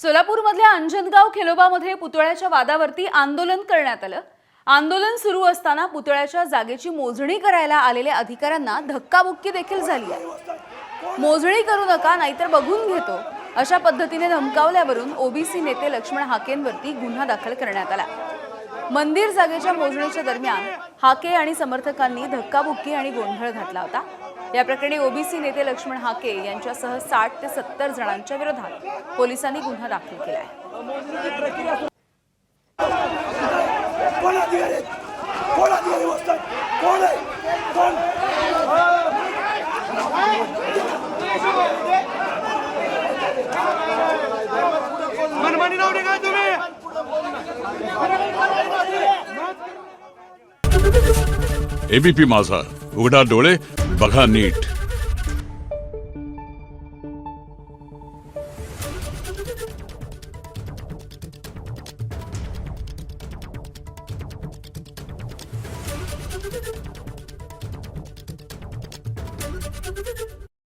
सोलापूरमधल्या अंजनगाव खेलोबामध्ये पुतळ्याच्या वादावरती आंदोलन करण्यात आलं। आंदोलन सुरू असताना पुतळ्याच्या जागेची मोजणी करायला आलेल्या अधिकाऱ्यांना धक्काबुक्की देखील झाली आहे। मोजणी करू नका नाहीतर बघून घेतो अशा पद्धतीने धमकावल्यावरून ओबीसी नेते लक्ष्मण हाकेंवरती गुन्हा दाखल करण्यात आला। मंदिर जागेच्या मोजणीच्या दरम्यान हाके आणि समर्थकांनी धक्काबुक्की आणि गोंधळ घातला होता। या प्रकरणी ओबीसी नेते लक्ष्मण हाके यांच्यासह 60 ते 70 जणांच्या विरोधात पोलिसांनी गुन्हा दाखल केला आहे। एबीपी माझा, उघडा डोळे बघा नीट। Thank you.